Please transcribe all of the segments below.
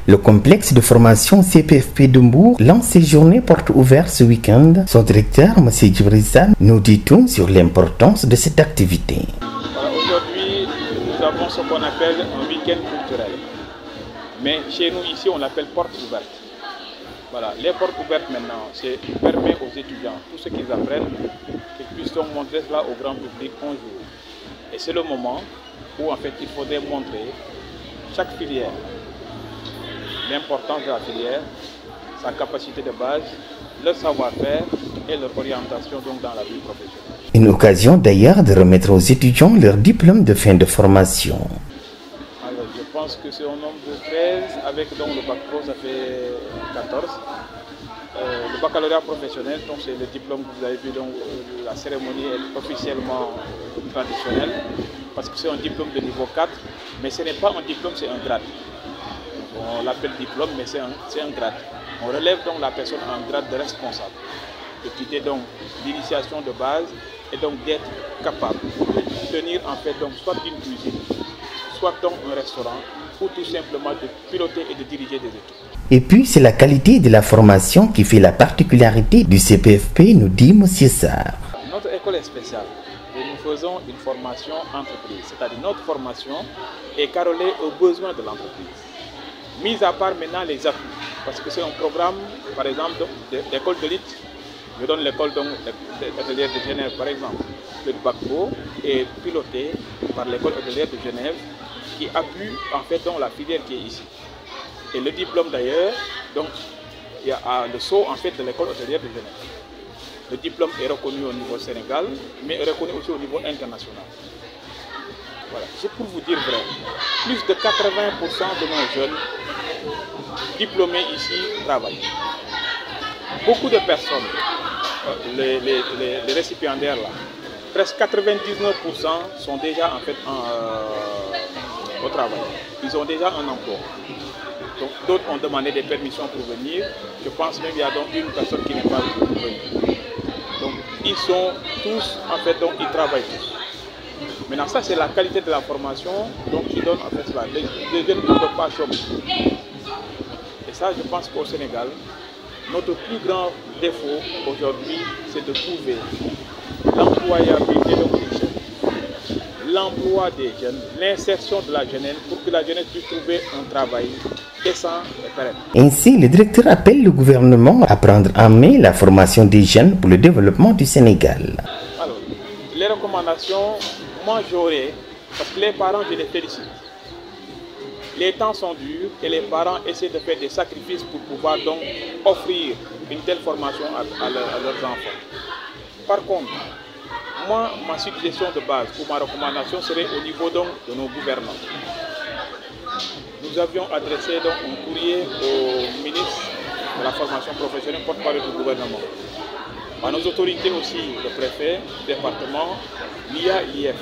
Le complexe de formation CPFP de Mbour lance ses journées portes ouvertes ce week-end. Son directeur, M. Djibrissa, nous dit tout sur l'importance de cette activité. Aujourd'hui, nous avons ce qu'on appelle un week-end culturel. Mais chez nous, ici, on l'appelle portes ouvertes. Voilà, les portes ouvertes maintenant, c'est permet aux étudiants, tout ce qu'ils apprennent, qu'ils puissent donc montrer cela au grand public un jour. Et c'est le moment où en fait il faudrait montrer chaque filière, l'importance de la filière, sa capacité de base, leur savoir-faire et leur orientation donc dans la vie professionnelle. Une occasion d'ailleurs de remettre aux étudiants leur diplôme de fin de formation. Alors je pense que c'est au nombre de 13, avec donc le bac pro ça fait 14. Le baccalauréat professionnel, donc c'est le diplôme que vous avez vu, donc la cérémonie est officiellement traditionnelle parce que c'est un diplôme de niveau 4, mais ce n'est pas un diplôme, c'est un grade. On l'appelle diplôme, mais c'est un grade. On relève donc la personne en grade de responsable, de quitter donc l'initiation de base et donc d'être capable de tenir en fait donc soit une cuisine, soit donc un restaurant, ou tout simplement de piloter et de diriger des équipes. Et puis c'est la qualité de la formation qui fait la particularité du CPFP, nous dit M. Sarr. Notre école est spéciale et nous faisons une formation entreprise, c'est-à-dire notre formation est carrelée aux besoins de l'entreprise. Mis à part maintenant les appuis, parce que c'est un programme, par exemple, d'école d'élite. Je donne l'école hôtelière de Genève, par exemple. Le bac pro est piloté par l'école hôtelière de Genève qui appuie en fait donc la filière qui est ici. Et le diplôme d'ailleurs, donc il y a le sceau en fait de l'école hôtelière de Genève. Le diplôme est reconnu au niveau Sénégal, mais est reconnu aussi au niveau international. Voilà, c'est pour vous dire vrai, plus de 80% de nos jeunes diplômés ici travaillent. Beaucoup de personnes, les récipiendaires là, presque 99% sont déjà en fait au travail. Ils ont déjà un emploi. Donc d'autres ont demandé des permissions pour venir. Je pense même qu'il y a donc une personne qui n'est pas venue. Donc ils sont tous, en fait, donc ils travaillent tous. Maintenant ça c'est la qualité de la formation, donc qui donne en fait cela. Les jeunes ne peuvent pas chômer. Et ça je pense qu'au Sénégal, notre plus grand défaut aujourd'hui c'est de trouver l'employabilité des jeunes, l'emploi des jeunes, l'insertion de la jeunesse pour que la jeunesse puisse trouver un travail décent et pérenne. Ainsi, le directeur appelle le gouvernement à prendre en main la formation des jeunes pour le développement du Sénégal. Alors, les recommandations, moi j'aurais, parce que les parents, je les félicite. Les temps sont durs et les parents essaient de faire des sacrifices pour pouvoir donc offrir une telle formation à leurs enfants. Par contre, moi, ma suggestion de base ou ma recommandation serait au niveau donc de nos gouvernants. Nous avions adressé donc un courrier au ministre de la formation professionnelle, porte-parole du gouvernement, à nos autorités aussi, le préfet, le département, l'IA, l'IF.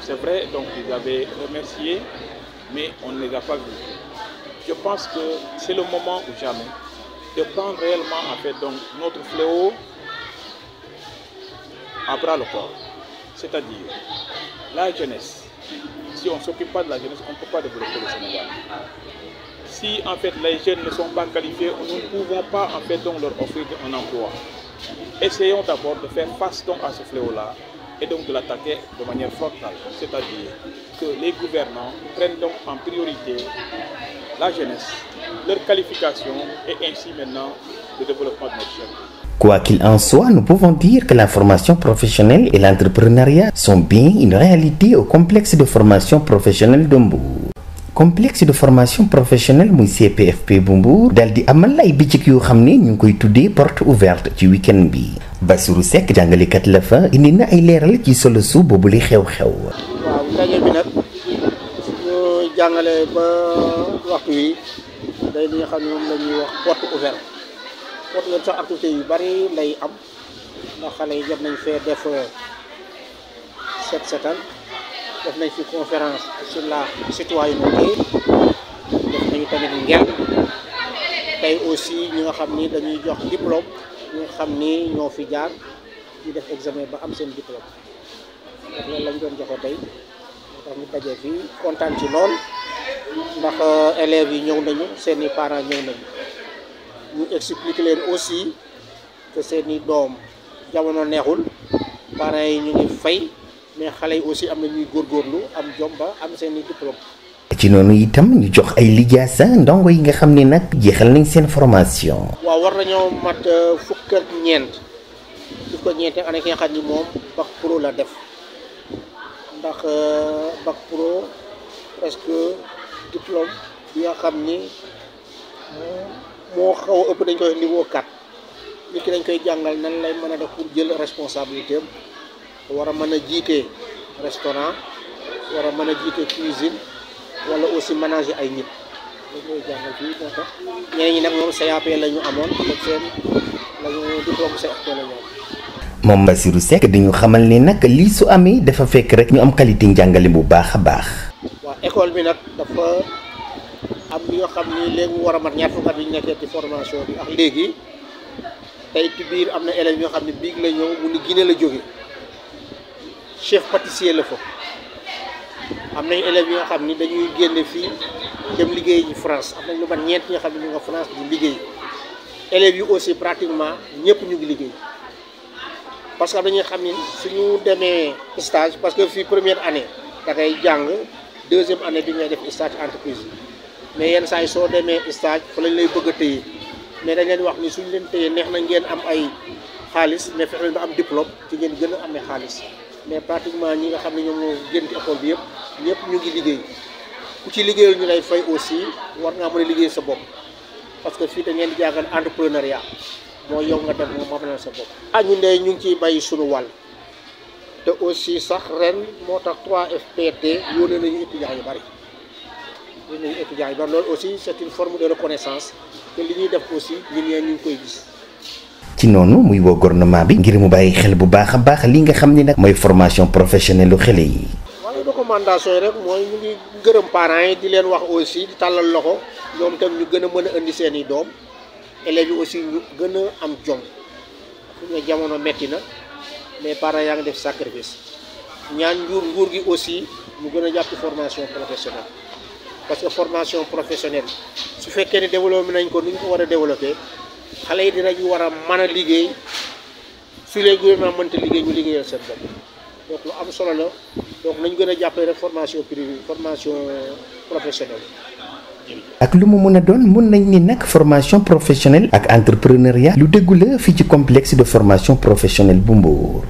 C'est vrai, donc ils avaient remercié, mais on ne les a pas vus. Je pense que c'est le moment ou jamais de prendre réellement en fait donc notre fléau à bras le corps, c'est-à-dire la jeunesse. Si on ne s'occupe pas de la jeunesse, on ne peut pas développer le Sénégal. Si en fait les jeunes ne sont pas qualifiés, nous ne pouvons pas en fait donc leur offrir un emploi. Essayons d'abord de faire face donc à ce fléau-là et donc de l'attaquer de manière frontale, c'est-à-dire que les gouvernants prennent donc en priorité la jeunesse, leur qualification et ainsi maintenant le développement de notre jeune. Quoi qu'il en soit, nous pouvons dire que la formation professionnelle et l'entrepreneuriat sont bien une réalité au complexe de formation professionnelle de Mbour. Complexe de formation professionnelle muy CPFP bu Mbour dal di amal ay bëccëg yoo xam ne ñu ngi koy tuddee porte ouverte ci week-end bi. Bassirou Seck jàngalekat la fa indi na ay leeral ci solo su boobu li xew-xew. waaw ndaje bi nag ñu jàngale ba waxtu wi day li nga xam ne moom la ñuy wax porte ouverte. porte ouverte sax activité yu bari lay am ndax xale yi jot nañ fee def setal def nañ fi conférence sur la citoyenneté def nañu tamit ngel tey aussi ñi nga xam ni dañuy jox diplôme ñi nga xam ni ñoo fi jaar di def examen ba am seen diplôme donc loolu lañ doon joxe tey moo tax ñu dajee fii kontaan ci lool ndax élèves yi ñëw nañu seeni parents ñëw nañu ñu expliquer leen aussi que seeni doom jamono neexul parents yi ñu ngi fay mais xale yi aussi am na ñuy góorgóorlu am jom ba am seeni diplôme. ci noonu itam ñu jox ay lijaasa ndongo yi nga xam ne nag jeexal nañ seen formation. waaw war nañoo mat fukk ak ñeent année ki nga xam ni moom bac pro la def ndax bac pro presque diplôme bi nga xam ni moo xaw a ëpp dañ koy niveau 4 nit ki dañ koy jàngal nan lay mën a def pour jël responsabilité am war a mën a jiite restaurant war a mën a jiite cuisine wala aussi ménager ay nit dañ koy jàngal fii moo tax ñeneen ñi nag moom CAP la ñu amoon ak seen lañu diplôme CFP la ñu am. moom Bassirou Seck dañu xamal ne nag lii su amee dafa fekk rek ñu am qualité njàngale bu baax a baax. waaw école bi nag dafa am li nga xam ni léegi mu war a mat ñaar fukki at yi ñu nekkee ci formation bi ak léegi tey ci biir am na élèves yoo xam ne biig la ñëw mu ni Guinée la jóge chef pâtissier la fa am nañu élèves yi nga xam ni dañuy génne fii dem liggéey ji France am nañ lu mat ñeent ñi nga xam ne ñu nga France di liggéey élèves yi aussi pratiquement ñëpp ñu ngi liggéey parce que dañuy xam ni suñu demee stage parce que fii première année da ngay jàng deuxième année bi ngay def stage entreprise mais yenn saa yi soo demee stage fa lañ lay bëgg a téye mais dañ leen wax ni suñ leen téye neex na ngeen am ay xaalis mais fexe leen ba am diplôme ci ngeen gën a amee xaalis mais pratiquement ñi nga xam ne ñoom ñoo génn ci école bi yëpp ñëpp ñu ngi liggéey ku ci liggéeyul ñu lay fay aussi war ngaa mën a liggéey sa bopp parce que fii dañ leen di jàngal entrepreneuriat mooy yow nga def moom mënal sa bopp. ñun de ñu ngi ciy bàyyi sunu wàll te aussi sax ren moo tax 3FPT yónnee nañu étudiants yu bari loolu aussi c'est une forme de reconnaissance te li ñuy def aussi ñun ñu ngi koy gis. ci noonu muy woo gouvernement bi ngir mu bàyyi xel bu baax a baax li nga xam ni nag mooy formation professionnelle lu xale yi. waaye recommandation yi rek mooy ñu ngi gërëm parents yi di leen wax aussi di tàllal loxo ñoom tam ñu gën a mën a indi seen i doom élèves yi aussi ñu gën a am jom fu ñu jamono metti na mais parents yaa ngi def sacrifice ñaan nguur gi aussi mu gën a jàpp formation professionnelle parce que formation professionnelle su fekkee ne développé nañ ko ni ñu ko war a développé xale yi dinañu war a mën a liggéey su leen gouvernement mënta liggéey ñu liggéeyal seen bopp donc lu am solo la donc nañ gën a jàppale rek formation privée formation professionnelle. ak lu mu mën a doon mun nañ ni nag formation professionnelle ak entrepreneuriat lu déggu la fii ci complexe de formation professionnelle bu Mbour.